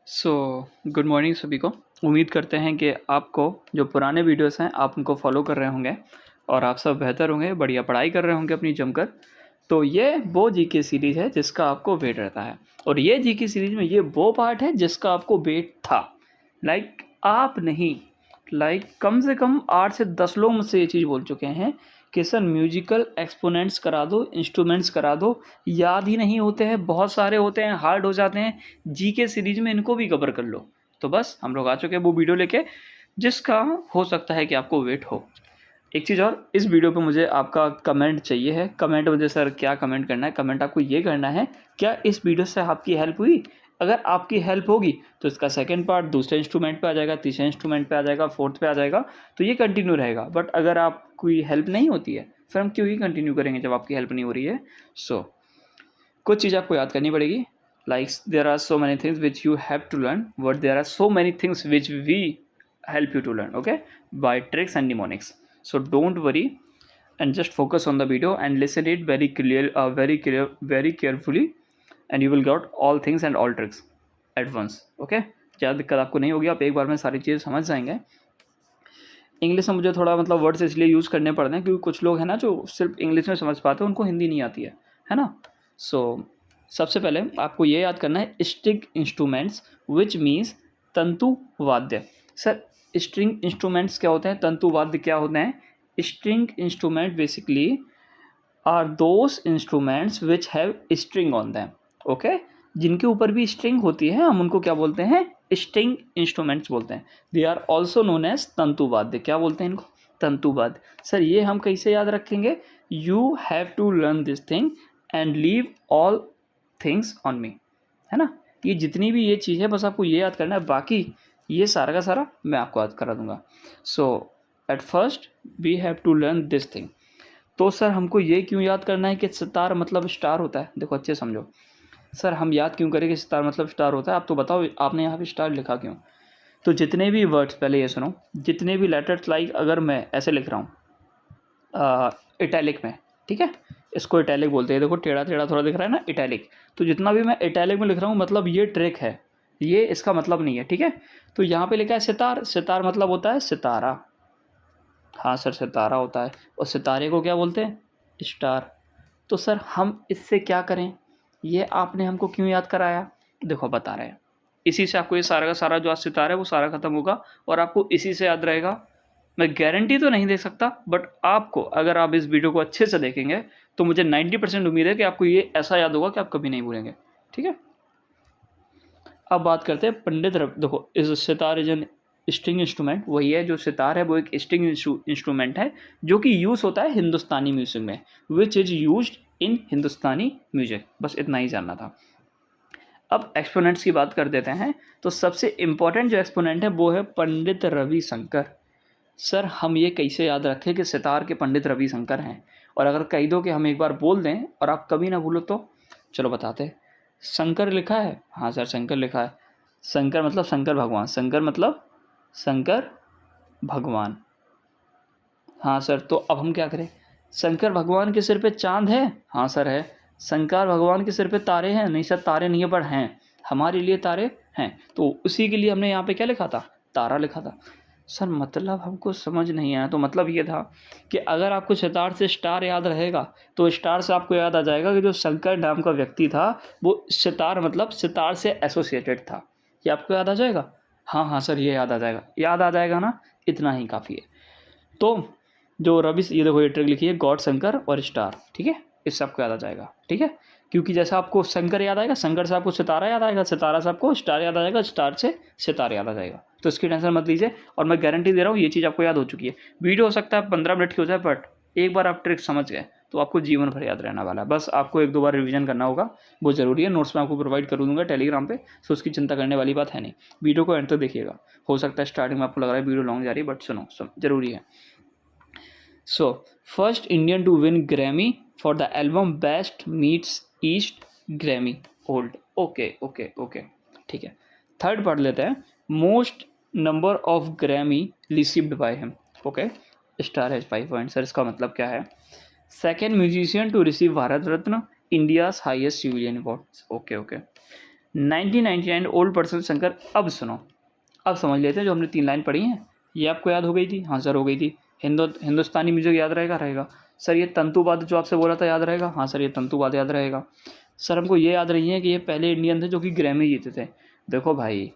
So good morning सभी को। उम्मीद करते हैं कि आपको जो पुराने वीडियोस हैं आप उनको फॉलो कर रहे होंगे और आप सब बेहतर होंगे, बढ़िया पढ़ाई कर रहे होंगे अपनी जमकर। तो ये वो जीके सीरीज़ है जिसका आपको वेट रहता है, और ये जीके सीरीज़ में ये वो पार्ट है जिसका आपको वेट था। आप नहीं, कम से कम 8 से 10 लोग मुझसे ये चीज़ बोल चुके हैं कि सर म्यूजिकल एक्सपोनेंट्स करा दो, इंस्ट्रूमेंट्स करा दो, याद ही नहीं होते हैं, बहुत सारे होते हैं, हार्ड हो जाते हैं, जीके सीरीज में इनको भी कवर कर लो। तो बस हम लोग आ चुके हैं वो वीडियो लेके जिसका हो सकता है कि आपको वेट हो। एक चीज़ और, इस वीडियो पे मुझे आपका कमेंट चाहिए है। कमेंट मुझे सर क्या कमेंट करना है, कमेंट आपको ये करना है, क्या इस वीडियो से आपकी हेल्प हुई? अगर आपकी हेल्प होगी तो इसका सेकंड पार्ट दूसरे इंस्ट्रूमेंट पे आ जाएगा, तीसरे इंस्ट्रूमेंट पे आ जाएगा, फोर्थ पे आ जाएगा, तो ये कंटिन्यू रहेगा। बट अगर आप कोई हेल्प नहीं होती है फिर हम क्यों ही कंटिन्यू करेंगे जब आपकी हेल्प नहीं हो रही है। कुछ चीज़ आपको याद करनी पड़ेगी। There are so many things which you have to learn, but there are so many things which we help you to learn, okay, by tricks and mnemonics. So don't worry and just focus on the video and listen it very carefully, and you will get all things and all tricks at once, okay। ज़्यादा दिक्कत आपको नहीं होगी, आप एक बार में सारी चीज़ें समझ जाएंगे। इंग्लिश में मुझे थोड़ा वर्ड्स इसलिए यूज़ करने पड़ते हैं क्योंकि कुछ लोग हैं ना जो सिर्फ इंग्लिश में समझ पाते हैं, उनको हिंदी नहीं आती है ना। सबसे पहले आपको ये याद करना है स्ट्रिंग इंस्ट्रूमेंट्स विच मीन्स तंतु वाद्य। सर स्ट्रिंग इंस्ट्रूमेंट्स क्या होते हैं, तंतु वाद्य क्या होते हैं? String instrument basically are those instruments which have string on them, okay. जिनके ऊपर भी स्ट्रिंग होती है हम उनको क्या बोलते हैं? स्ट्रिंग इंस्ट्रूमेंट्स बोलते हैं। They are also known as तंतुवाद्य। क्या बोलते हैं इनको? तंतुवाद्य। सर ये हम कैसे याद रखेंगे? You have to learn this thing and leave all things on me, है ना। ये जितनी भी ये चीज़ है बस आपको ये याद करना है, बाकी ये सारा का सारा मैं आपको याद करा दूंगा। At first we have to learn this thing. तो सर हमको ये क्यों याद करना है कि सितार मतलब स्टार होता है? देखो अच्छे समझो। सर हम याद क्यों करें कि सितार मतलब स्टार होता है? आप तो बताओ, आपने यहाँ पे स्टार लिखा क्यों? तो जितने भी वर्ड्स, पहले ये सुनो, जितने भी लेटर्स अगर मैं ऐसे लिख रहा हूँ इटैलिक में, ठीक है, इसको इटैलिक बोलते हैं। देखो टेढ़ा टेढ़ा थोड़ा दिख रहा है ना, इटैलिक। तो जितना भी मैं इटैलिक में लिख रहा हूँ मतलब ये ट्रिक है, ये इसका मतलब नहीं है, ठीक है। तो यहाँ पे लिखा है सितार, सितार मतलब होता है सितारा। हाँ सर सितारा होता है, और सितारे को क्या बोलते हैं? स्टार। तो सर हम इससे क्या करें? ये आपने हमको क्यों याद कराया? देखो बता रहे हैं, इसी से आपको ये सारा का सारा जो आज सितारा है वो सारा खत्म होगा और आपको इसी से याद रहेगा। मैं गारंटी तो नहीं दे सकता, बट आपको, अगर आप इस वीडियो को अच्छे से देखेंगे तो मुझे 90% उम्मीद है कि आपको ये ऐसा याद होगा कि आप कभी नहीं भूलेंगे, ठीक है। अब बात करते हैं पंडित देखो, इस sitar is an string instrument. वही है, जो सितार है वो एक स्ट्रिंग इंस्ट्रूमेंट है जो कि यूज़ होता है हिंदुस्तानी म्यूजिक में, which is used in Hindustani music. बस इतना ही जानना था। अब एक्सपोनेंट्स की बात कर देते हैं। तो सबसे इम्पोर्टेंट जो एक्सपोनेंट है वो है पंडित रविशंकर। सर हम ये कैसे याद रखें कि सितार के पंडित रविशंकर हैं? और अगर कह दो कि हम एक बार बोल दें और आप कभी ना भूलो तो चलो बताते हैं। शंकर लिखा है, हाँ सर शंकर लिखा है। शंकर मतलब शंकर भगवान, शंकर मतलब शंकर भगवान। हाँ सर, तो अब हम क्या करें? शंकर भगवान के सिर पे चांद है? हाँ सर है। शंकर भगवान के सिर पे तारे हैं? नहीं सर तारे नहीं है, पर हैं, हमारे लिए तारे हैं। तो उसी के लिए हमने यहाँ पे क्या लिखा था? तारा लिखा था। सर मतलब हमको समझ नहीं आया। तो मतलब ये था कि अगर आपको सितार से स्टार याद रहेगा तो स्टार से आपको याद आ जाएगा कि जो शंकर नाम का व्यक्ति था वो सितार मतलब सितार से एसोसिएटेड था। ये आपको याद आ जाएगा? हाँ हाँ सर ये याद आ जाएगा, याद आ जाएगा ना, इतना ही काफ़ी है। तो जो रवि, ये देखो ये ट्रिक लिखी है, गॉड शंकर और स्टार, ठीक है, इससे आपको याद आ जाएगा, ठीक है। क्योंकि जैसा आपको शंकर याद आएगा, शंकर से आपको सितारा याद आएगा, सितारा से आपको स्टार याद आ जाएगा, स्टार से सितारा याद आ जाएगा। तो इसकी टेंशन मत लीजिए, और मैं गारंटी दे रहा हूँ ये चीज़ आपको याद हो चुकी है। वीडियो हो सकता है 15 मिनट की हो जाए, बट एक बार आप ट्रिक समझ गए तो आपको जीवन भर याद रहने वाला है। बस आपको 1-2 बार रिवीजन करना होगा, वो ज़रूरी है। नोट्स में आपको प्रोवाइड कर दूंगा टेलीग्राम पे, सो उसकी चिंता करने वाली बात है नहीं। वीडियो को एंड तक देखिएगा। हो सकता है स्टार्टिंग में आपको लग रहा है वीडियो लॉन्ग जा रही है, बट सुनो जरूरी है। First Indian to win Grammy for the album best meets east Grammy old. Okay, ठीक है। थर्ड पढ़ लेते हैं। Most number of Grammy received by him. Okay, star has 5 point. Sir इसका मतलब क्या है? Second musician to receive Bharat Ratna, India's highest civilian award. Okay, 1999 old person Shankar. अब सुनो, अब समझ लेते हैं जो हमने 3 लाइन पढ़ी हैं, ये आपको याद हो गई थी? हाँ सर हो गई थी। हिंदुस्तानी म्यूजिक याद रहेगा? रहेगा। सर ये तंतुवाद जो आपसे बोला था याद रहेगा? हाँ सर ये तंतुवाद याद रहेगा। सर हमको ये याद रही है कि ये पहले इंडियन थे जो कि ग्रैमी जीते थे। देखो भाई,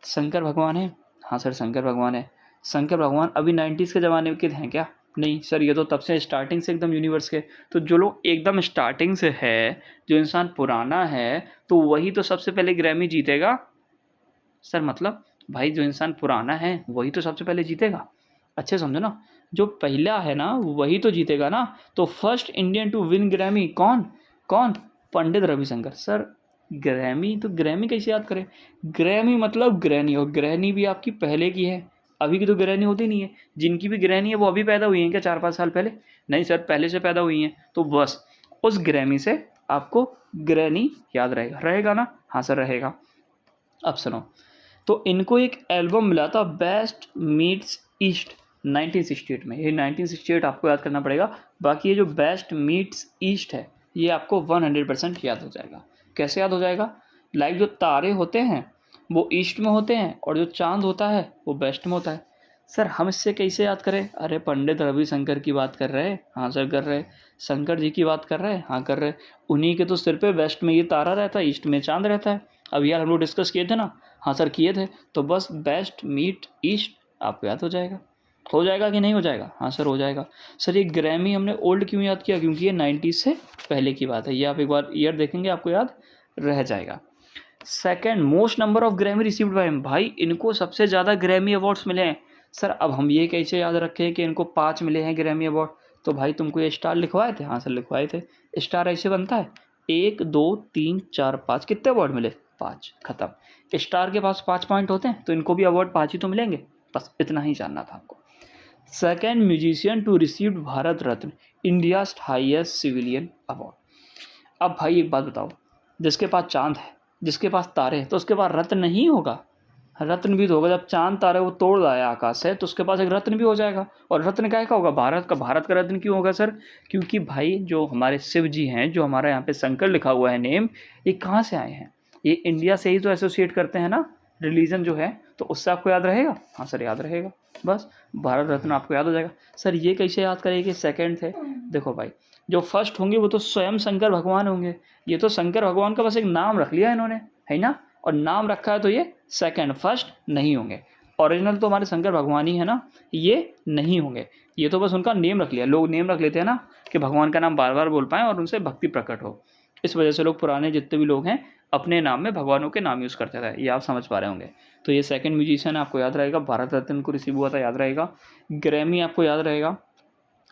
शंकर भगवान है। हाँ सर शंकर भगवान है। शंकर भगवान अभी 90s के ज़माने के हैं क्या? नहीं सर, ये तो तब से स्टार्टिंग से एकदम यूनिवर्स के। तो जो लोग एकदम स्टार्टिंग से है, जो इंसान पुराना है, तो वही तो सबसे पहले ग्रैमी जीतेगा। सर मतलब भाई जो इंसान पुराना है वही तो सबसे पहले जीतेगा। अच्छे समझो ना, जो पहला है ना वही तो जीतेगा ना। तो first Indian to win Grammy कौन? कौन? पंडित रविशंकर। सर ग्रैमी, तो ग्रैमी कैसे याद करें? ग्रैमी मतलब ग्रैनी, और ग्रैनी भी आपकी पहले की है, अभी की तो ग्रैनी होती नहीं है। जिनकी भी ग्रैनी है वो अभी पैदा हुई हैं क्या 4-5 साल पहले? नहीं सर, पहले से पैदा हुई हैं। तो बस उस ग्रैमी से आपको ग्रैनी याद रहेगा। रहेगा ना? हाँ सर रहेगा। अब सुनो, तो इनको एक एल्बम मिला था बेस्ट मीट्स ईस्ट 1968 में। ये 1968 आपको याद करना पड़ेगा। बाकी ये जो बेस्ट मीट्स ईस्ट है ये आपको 100% याद हो जाएगा। कैसे याद हो जाएगा? लाइक जो तारे होते हैं वो ईस्ट में होते हैं और जो चांद होता है वो वेस्ट में होता है। सर हम इससे कैसे याद करें? अरे पंडित रविशंकर की बात कर रहे हैं? हाँ सर कर रहे। शंकर जी की बात कर रहे हैं? हाँ कर रहे। उन्हीं के तो सिर पे वेस्ट में ये तारा रहता है, ईस्ट में चांद रहता है। अब यार हम लोग डिस्कस किए थे ना? हाँ सर किए थे। तो बस बेस्ट मीट ईस्ट आपको याद हो जाएगा। हो जाएगा कि नहीं हो जाएगा? हाँ सर हो जाएगा। सर ये ग्रैमी हमने ओल्ड क्यों याद किया? क्योंकि ये 90s से पहले की बात है। ये आप एक बार ईयर देखेंगे आपको याद रह जाएगा। Second most number of Grammy received by him. भाई इनको सबसे ज़्यादा ग्रैमी अवार्ड्स मिले हैं। सर अब हम ये कैसे याद रखें कि इनको 5 मिले हैं ग्रैमी अवार्ड? तो भाई तुमको ये स्टार लिखवाए थे? हाँ सर लिखवाए थे। स्टार ऐसे बनता है 1 2 3 4 5। कितने अवार्ड मिले? 5। खत्म। स्टार के पास 5 पॉइंट होते हैं तो इनको भी अवार्ड 5 ही तो मिलेंगे। बस इतना ही जानना था आपको। Second musician to receive Bharat Ratna, India highest civilian award. अब भाई एक बात बताओ, जिसके पास चांद है, जिसके पास तारे हैं, तो उसके पास रत्न नहीं होगा? रत्न भी तो होगा। जब चांद तारे वो तोड़ लाया आकाश से तो उसके पास एक रत्न भी हो जाएगा। और रत्न क्या का होगा? भारत का। भारत का रत्न क्यों होगा सर? क्योंकि भाई जो हमारे शिव जी हैं, जो हमारे यहाँ पे शंकर लिखा हुआ है नेम, ये कहाँ से आए हैं? ये इंडिया से ही तो एसोसिएट करते हैं ना, रिलीजन जो है। तो उससे आपको याद रहेगा? हाँ सर याद रहेगा। बस भारत रत्न आपको याद हो जाएगा। सर ये कैसे याद करेंगे सेकंड थे? देखो भाई, जो फर्स्ट होंगे वो तो स्वयं शंकर भगवान होंगे। ये तो शंकर भगवान का बस एक नाम रख लिया इन्होंने, है ना? और नाम रखा है तो ये सेकंड, फर्स्ट नहीं होंगे। ओरिजिनल तो हमारे शंकर भगवान ही है ना, ये नहीं होंगे। ये तो बस उनका नेम रख लिया। लोग नेम रख लेते हैं ना कि भगवान का नाम बार बार बोल पाएँ और उनसे भक्ति प्रकट हो। इस वजह से लोग पुराने जितने भी लोग हैं अपने नाम में भगवानों के नाम यूज़ करते थे। ये आप समझ पा रहे होंगे। तो ये सेकंड म्यूजिशियन आपको याद रहेगा। भारत रत्न को रिसीव हुआ था, याद रहेगा। ग्रैमी आपको याद रहेगा।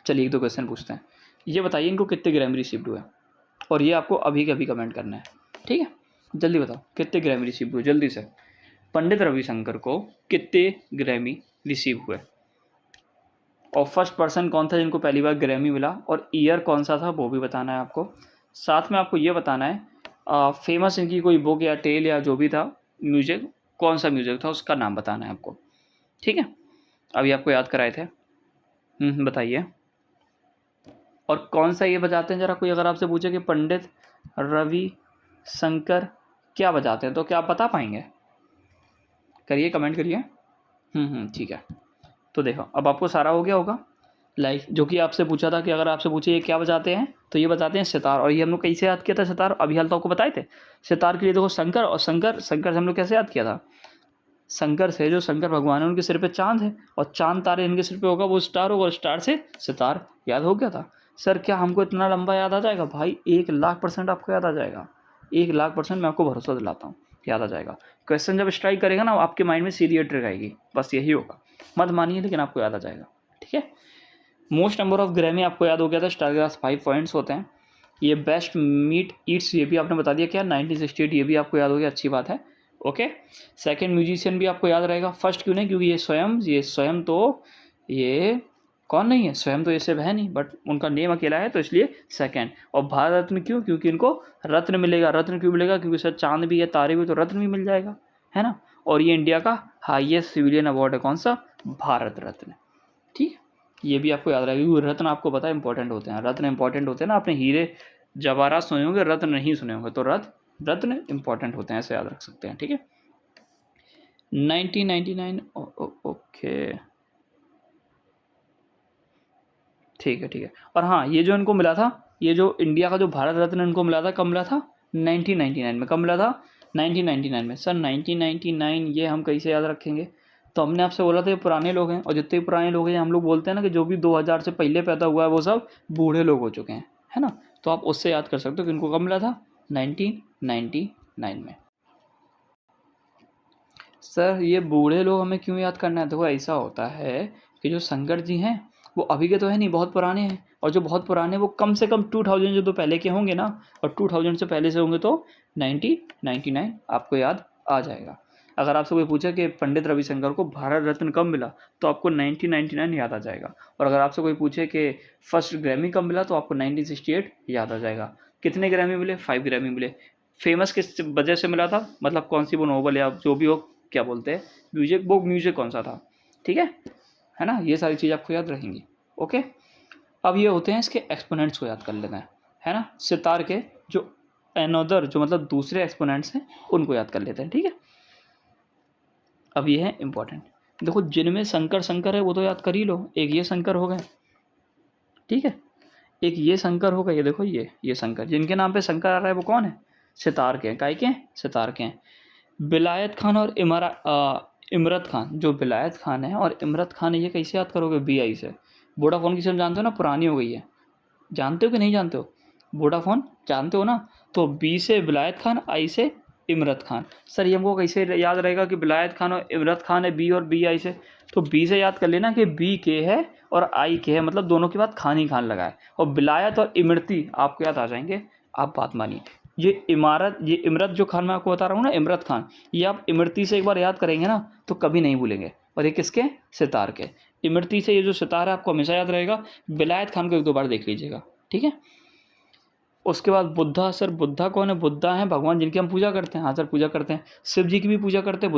चलिए एक दो क्वेश्चन पूछते हैं। ये बताइए इनको कितने ग्रैमी रिसीव्ड हुए? और ये आपको अभी के अभी कमेंट करना है, ठीक है? जल्दी बताओ कितने ग्रैमी रिसीव हुए, जल्दी से। पंडित रविशंकर को कितने ग्रैमी रिसीव हुए? और फर्स्ट पर्सन कौन था जिनको पहली बार ग्रैमी मिला, और ईयर कौन सा था वो भी बताना है आपको। साथ में आपको ये बताना है फेमस इनकी कोई बुक या टेल या जो भी था म्यूजिक, कौन सा म्यूजिक था उसका नाम बताना है आपको, ठीक है? अभी आपको याद कराए थे। बताइए। और कौन सा ये बजाते हैं? ज़रा कोई अगर आपसे पूछे कि पंडित रवि शंकर क्या बजाते हैं तो क्या आप बता पाएंगे? करिए, कमेंट करिए। ठीक है। तो देखो अब आपको सारा हो गया होगा। लाइक जो कि आपसे पूछा था कि अगर आपसे पूछे ये क्या बजाते हैं तो ये बताते हैं सितार। और ये हम लोग कैसे याद किया था सितार? अभी हाल तो आपको बताए थे। सितार के लिए देखो शंकर, और शंकर से हम लोग कैसे याद किया था? शंकर से जो शंकर भगवान है उनके सिर पे चांद है, और चांद तारे इनके सिर पे होगा, वो स्टार होगा, और स्टार से सितार। याद हो गया था? सर क्या हमको इतना लंबा याद आ जाएगा? भाई 1,00,000% आपको याद आ जाएगा। 1,00,000% मैं आपको भरोसा दिलाता हूँ याद आ जाएगा। क्वेश्चन जब स्ट्राइक करेगा ना आपके माइंड में सीधी ट्रिक आएगी, बस यही होगा। मत मानिए लेकिन आपको याद आ जाएगा, ठीक है? मोस्ट नंबर ऑफ ग्रैमी आपको याद हो गया था। स्टार के पास 5 पॉइंट्स होते हैं। ये बेस्ट मीट ईट्स ये भी आपने बता दिया क्या? 1968 ये भी आपको याद हो गया, अच्छी बात है। ओके। सेकंड म्यूजिशियन भी आपको याद रहेगा। फर्स्ट क्यों नहीं? क्योंकि ये स्वयं तो ये कौन नहीं है, स्वयं तो ये सब है नहीं, बट उनका नेम अकेला है तो इसलिए सेकंड। और भारत रत्न क्यों? क्योंकि इनको रत्न मिलेगा। रत्न क्यों मिलेगा? क्योंकि सर चांद भी है, तारे भी, तो रत्न भी मिल जाएगा, है ना? और ये इंडिया का हाईएस्ट सिविलियन अवार्ड है, कौन सा? भारत रत्न, ठीक है? ये भी आपको याद रहेगा क्योंकि रत्न आपको पता है इंपॉर्टेंट होते हैं। रत्न इंपॉर्टेंट होते हैं ना। आपने हीरे जवाहरात सुने होंगे, रत्न नहीं सुने होंगे। तो रत्न रत्न इंपॉर्टेंट होते हैं, ऐसे याद रख सकते हैं, ठीक है। 1999 ओके, ठीक है ठीक है। और हाँ, ये जो इनको मिला था, ये जो इंडिया का जो भारत रत्न इनको मिला था, कब मिला था? 1999 में। कब मिला था? 1999 में। सर 1999 ये हम कैसे याद रखेंगे? तो हमने आपसे बोला था ये पुराने लोग हैं, और जितने पुराने लोग हैं हम लोग बोलते हैं ना कि जो भी 2000 से पहले पैदा हुआ है वो सब बूढ़े लोग हो चुके हैं, है ना। तो आप उससे याद कर सकते हो कि इनको कब मिला था? 1999 में। सर ये बूढ़े लोग हमें क्यों याद करना है? देखो ऐसा होता है कि जो शंकर जी हैं वो अभी के तो है नहीं, बहुत पुराने हैं, और जो बहुत पुराने वो कम से कम 2000 जो तो पहले के होंगे ना, और 2000 से पहले से होंगे तो 1999 आपको याद आ जाएगा। अगर आपसे कोई पूछे कि पंडित रविशंकर को भारत रत्न कब मिला, तो आपको 1999 याद आ जाएगा। और अगर आपसे कोई पूछे कि फर्स्ट ग्रैमी कब मिला, तो आपको 1968 याद आ जाएगा। कितने ग्रैमी मिले? 5 ग्रैमी मिले। फेमस किस वजह से मिला था, मतलब कौन सी वो नोबल या जो भी हो, क्या बोलते हैं, म्यूजिक, वो म्यूजिक कौन सा था, ठीक है ना। ये सारी चीज़ आपको याद रहेंगी। ओके, अब ये होते हैं इसके एक्सपोनेंट्स को याद कर लेना है ना। सितार के जो अनदर जो मतलब दूसरे एक्सपोनेंट्स हैं उनको याद कर लेते हैं, ठीक है। अब ये है इंपॉर्टेंट। देखो जिनमें शंकर शंकर है वो तो याद कर ही लो। एक ये शंकर हो गए, ठीक है, एक ये शंकर हो गए, ये देखो ये शंकर, जिनके नाम पे शंकर आ रहा है वो कौन है? सितार के हैं। काय के हैं? सितार के हैं। विलायत खान और इमरत खान, जो विलायत खान है और इमरत खान है, ये कैसे याद करोगे? BI से। वोडाफोन की सिम जानते हो ना, पुरानी हो गई है, जानते हो कि नहीं जानते हो? वोडाफोन जानते हो ना, तो B से विलायत खान, I से इमरत खान। सर ये हमको कैसे याद रहेगा कि विलायत खान और इमरत खान है B और BI से? तो B से याद कर लेना कि B के है और I के है, मतलब दोनों के बाद खान ही खान लगा है, और विलायत और इमरती आपको याद आ जाएंगे। आप बात मानिए, ये इमरत जो खान मैं आपको बता रहा हूँ ना, इमरत खान, ये आप इमरती से एक बार याद करेंगे ना तो कभी नहीं भूलेंगे। और ये किसके? सितार के। इमरती से ये जो सितार है आपको हमेशा याद रहेगा। विलायत खान को 1-2 बार देख लीजिएगा, ठीक है। उसके बाद बुद्धा। सर बुद्धा कौन है? बुद्धा है भगवान जिनकी हम पूजा करते हैं। हाँ सर पूजा करते हैं, शिव जी की भी पूजा करते हैं,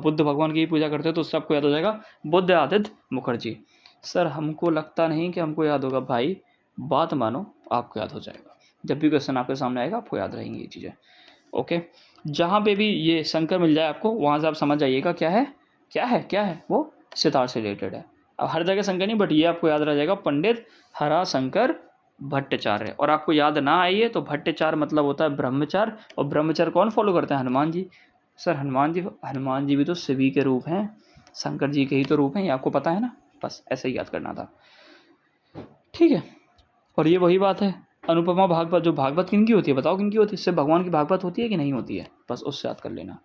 बुद्ध भगवान की भी पूजा करते हैं, तो उससे आपको याद हो जाएगा बुद्ध आदित्य मुखर्जी। सर हमको लगता नहीं कि हमको याद होगा भाई, बात मानो आपको याद हो जाएगा। जब भी क्वेश्चन आपके सामने आएगा आपको याद रहेंगी ये चीज़ें। ओके, जहाँ पे भी ये शंकर मिल जाए आपको, वहाँ से आप समझ जाइएगा क्या है, क्या है वो सितार से रिलेटेड है। अब हर जगह शंकर नहीं, बट ये आपको याद रह जाएगा, पंडित हराशंकर भट्टाचार्य। और आपको याद ना आइए तो भट्टाचार्य मतलब होता है ब्रह्मचार, और ब्रह्मचार्य कौन फॉलो करते हैं? हनुमान जी। सर हनुमान जी भी तो शिवी के रूप हैं, शंकर जी के ही तो रूप हैं, ये आपको पता है ना। बस ऐसे ही याद करना था, ठीक है। और ये वही बात है, अनुपमा भागवत, जो भागवत किनकी होती है बताओ, किनकी होती है? इससे भगवान की भागवत होती है कि नहीं होती है? बस उससे याद कर लेना।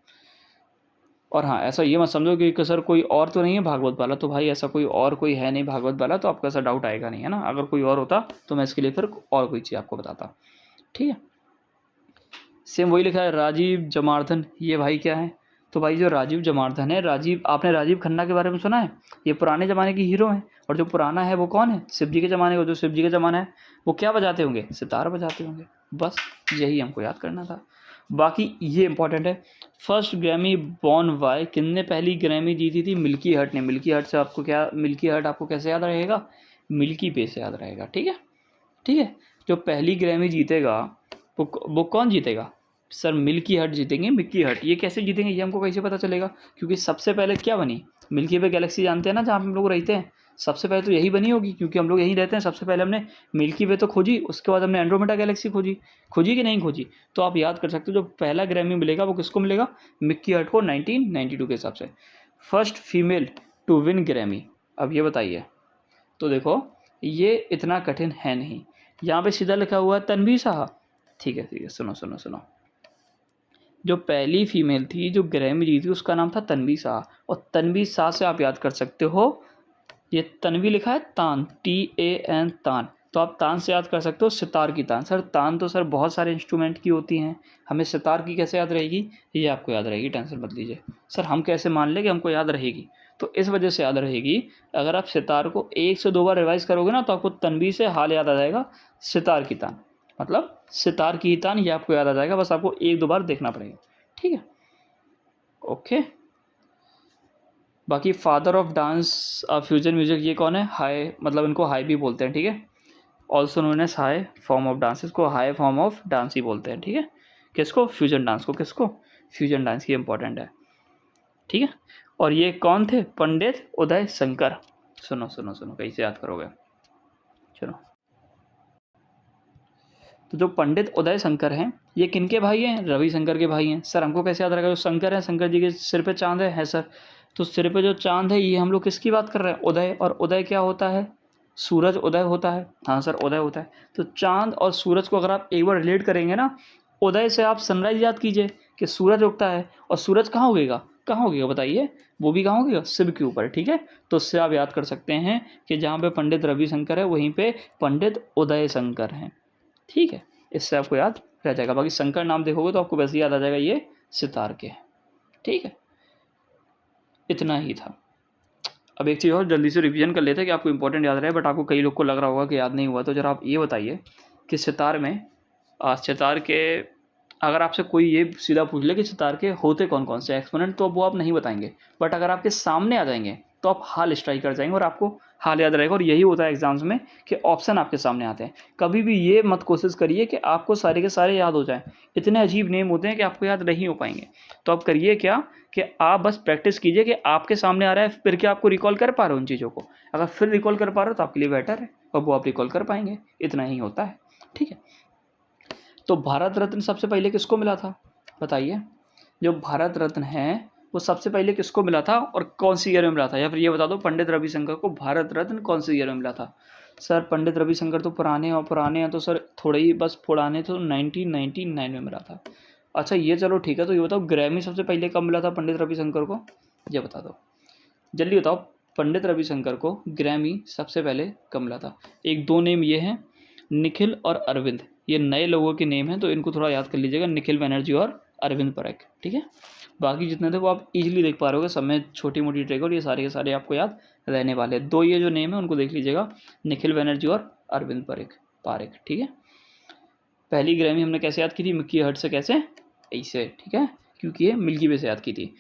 और हाँ, ऐसा ये मत समझो कि सर कोई और तो नहीं है भागवत वाला, तो भाई ऐसा कोई है नहीं भागवत वाला, तो आपको ऐसा डाउट आएगा नहीं, है ना। अगर कोई और होता तो मैं इसके लिए फिर और कोई चीज़ आपको बताता, ठीक है। सेम वही लिखा है राजीव जमार्दन, ये भाई क्या है? तो भाई जो राजीव जमार्दन है, आपने राजीव खन्ना के बारे में सुना है? ये पुराने ज़माने की हीरो हैं, और जो पुराना है वो कौन है? शिव जी के ज़माने का। जो शिव जी का ज़माना है वो क्या बजाते होंगे? सितार बजाते होंगे। बस यही हमको याद करना था। बाकी ये इंपॉर्टेंट है, फर्स्ट ग्रैमी बॉर्न वाई, किसने पहली ग्रैमी जीती थी? मिल्की हर्ट ने। मिल्की हर्ट से आपको क्या, मिल्की हर्ट आपको कैसे याद रहेगा? मिल्की पे से याद रहेगा, ठीक है, ठीक है। जो पहली ग्रैमी जीतेगा वो कौन जीतेगा? सर मिल्की हर्ट जीतेंगे, मिक्की हर्ट। ये कैसे जीतेंगे, ये हमको कैसे पता चलेगा? क्योंकि सबसे पहले क्या बनी? मिल्की वे गैलेक्सी जानते हैं ना, जहाँ हम लोग रहते हैं, सबसे पहले तो यही बनी होगी, क्योंकि हम लोग यहीं रहते हैं। सबसे पहले हमने मिल्की वे तो खोजी, उसके बाद हमने एंड्रोमेडा गैलेक्सी खोजी कि नहीं खोजी? तो आप याद कर सकते हो, जो पहला ग्रैमी मिलेगा वो किसको मिलेगा? मिक्की हर्ट को, 1992 के हिसाब से। First female to win Grammy, अब ये बताइए। तो देखो ये इतना कठिन है नहीं, यहाँ पे सीधा लिखा हुआ है तन्वी शाह। ठीक है, सुनो। जो पहली फीमेल थी जो ग्रैमी जीती उसका नाम था तन्वी शाह, और तन्वी शाह से आप याद कर सकते हो, ये तन्वी लिखा है तान, TAN तान, तो आप तान से याद कर सकते हो सितार की तान। सर तान तो सर बहुत सारे इंस्ट्रूमेंट की होती हैं, हमें सितार की कैसे याद रहेगी? ये आपको याद रहेगी, टेंशन मत लीजिए। सर हम कैसे मान लें कि हमको याद रहेगी? तो इस वजह से याद रहेगी, अगर आप सितार को 1 से 2 बार रिवाइज करोगे ना, तो आपको तन्वी से हाल याद आ जाएगा सितार की तान, मतलब सितार की तान, ये आपको याद आ जाएगा। बस आपको 1-2 बार देखना पड़ेगा, ठीक है, ओके। बाकी father of dance fusion music ये कौन है? हाई, मतलब इनको हाई भी बोलते हैं, ठीक है। Also known as high form of dance, इसको हाई फॉर्म ऑफ डांस ही बोलते हैं, ठीक है, किसको? फ्यूजन डांस को। किसको? Fusion dance. ये इंपॉर्टेंट है, ठीक है। और ये कौन थे? पंडित उदय शंकर। सुनो सुनो सुनो, कैसे याद करोगे? चलो, तो जो पंडित उदय शंकर हैं ये किनके भाई हैं? रविशंकर के भाई हैं। सर हमको कैसे याद रहेगा? जो शंकर है, शंकर जी के सिर पे चांद है सर। तो सिर पे जो चांद है, ये हम लोग किसकी बात कर रहे हैं? उदय। और उदय क्या होता है? सूरज उदय होता है। हाँ सर, उदय होता है। तो चांद और सूरज को अगर आप एक बार रिलेट करेंगे ना, उदय से आप सनराइज याद कीजिए कि सूरज उगता है, और सूरज कहाँ उगेगा? कहाँ उगेगा बताइए? वो भी कहाँ उगेगा? शिव के ऊपर, ठीक है। तो उससे आप याद कर सकते हैं कि जहाँ पे पंडित रविशंकर है वहीं पे पंडित उदय शंकर हैं, ठीक है। इससे आपको याद रह जाएगा। बाकी शंकर नाम देखोगे तो आपको वैसे याद आ जाएगा ये सितार के, ठीक है। इतना ही था। अब एक चीज़ और जल्दी से रिवीजन कर लेते हैं कि आपको इंपॉर्टेंट याद रहे, बट आपको कई लोग को लग रहा होगा कि याद नहीं हुआ। तो जरा आप ये बताइए कि सितार में सितार के, अगर आपसे कोई ये सीधा पूछ ले कि सितार के होते कौन कौन से एक्सपोनेंट, तो वो आप नहीं बताएंगे। बट अगर आपके सामने आ जाएंगे तो आप हाल स्ट्राइक कर जाएंगे और आपको हाल याद रहेगा। और यही होता है एग्जाम्स में कि ऑप्शन आपके सामने आते हैं। कभी भी ये मत कोशिश करिए कि आपको सारे के सारे याद हो जाएं। इतने अजीब नेम होते हैं कि आपको याद नहीं हो पाएंगे। तो आप करिए क्या कि आप बस प्रैक्टिस कीजिए कि आपके सामने आ रहा है, फिर क्या आपको रिकॉल कर पा रहे हो उन चीज़ों को। अगर फिर रिकॉल कर पा रहे हो तो आपके लिए बेटर है, और वो आप रिकॉल कर पाएंगे। इतना ही होता है, ठीक है। तो भारत रत्न सबसे पहले किसको मिला था बताइए? जो भारत रत्न है वो सबसे पहले किसको मिला था और कौन सी ईयर में मिला था? या फिर ये बता दो, पंडित रविशंकर को भारत रत्न कौन सी ईयर में मिला था? सर पंडित रविशंकर तो पुराने और पुराने हैं, तो सर थोड़े ही बस पुराने, तो 1999 में मिला था। अच्छा ये चलो ठीक है। तो ये बताओ ग्रैमी सबसे पहले कब मिला था पंडित रविशंकर को? ये बता दो, जल्दी बताओ। पंडित रविशंकर को ग्रैमी सबसे पहले कब मिला था? एक दो नेम ये हैं, निखिल और अरविंद। ये नए लोगों के नेम हैं, तो इनको थोड़ा याद कर लीजिएगा, निखिल बनर्जी और अरविंद परेख, ठीक है। बाकी जितने थे वो आप इजीली देख पा रहे हो, सब में छोटी मोटी ट्रिक, और ये सारे के सारे आपको याद रहने वाले। दो ये जो नेम है उनको देख लीजिएगा, निखिल बनर्जी और अरविंद पारेख, ठीक है। पहली ग्रैमी हमने कैसे याद की थी? मिक्की हर्ट से। कैसे? ऐसे, ठीक है, क्योंकि ये मिल्की वे से याद की थी।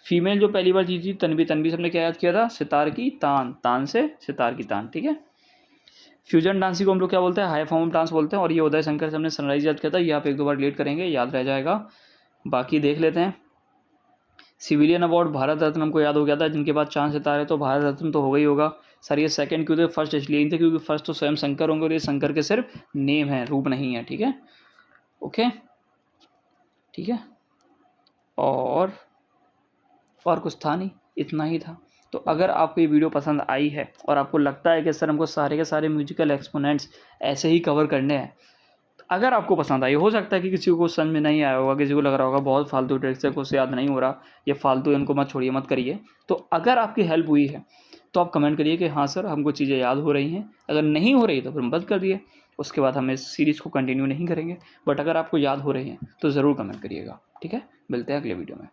फीमेल जो पहली बार जीती थी तन्वी, तन्वी से हमने क्या याद किया था? सितार की तान, तान से सितार की तान, ठीक है। फ्यूजन डांस को हम लोग क्या बोलते हैं? हाई फॉर्म ऑफ डांस बोलते हैं। और ये उदय शंकर से हमने सनराइज याद किया था, ये आप एक दो बार रिलेट करेंगे, याद रह जाएगा। बाकी देख लेते हैं। सिविलियन अवार्ड भारत रत्न हमको याद हो गया था, जिनके बाद चांद सितारे, तो भारत रत्न तो हो गई होगा। सर ये सेकंड क्यों थे? फर्स्ट इसलिए नहीं थे क्योंकि फर्स्ट तो स्वयं शंकर होंगे, और ये शंकर के सिर्फ नेम है, रूप नहीं है, ठीक है। ओके, ठीक है। और कुछ था नहीं, इतना ही था। तो अगर आपको ये वीडियो पसंद आई है और आपको लगता है कि सर हमको सारे के सारे म्यूजिकल एक्सपोनेंट्स ऐसे ही कवर करने हैं, तो अगर आपको पसंद आई, हो सकता है कि किसी को समझ में नहीं आया होगा, किसी को लग रहा होगा बहुत फालतू ट्रिक्स है, कुछ याद नहीं हो रहा, ये फालतू, इनको मत छोड़िए, मत करिए। तो अगर आपकी हेल्प हुई है तो आप कमेंट करिए कि हाँ सर हमको चीज़ें याद हो रही हैं। अगर नहीं हो रही तो फिर बंद कर दिए, उसके बाद हम इस सीरीज़ को कंटिन्यू नहीं करेंगे। बट अगर आपको याद हो रही हैं तो ज़रूर कमेंट करिएगा, ठीक है। मिलते हैं अगले वीडियो में।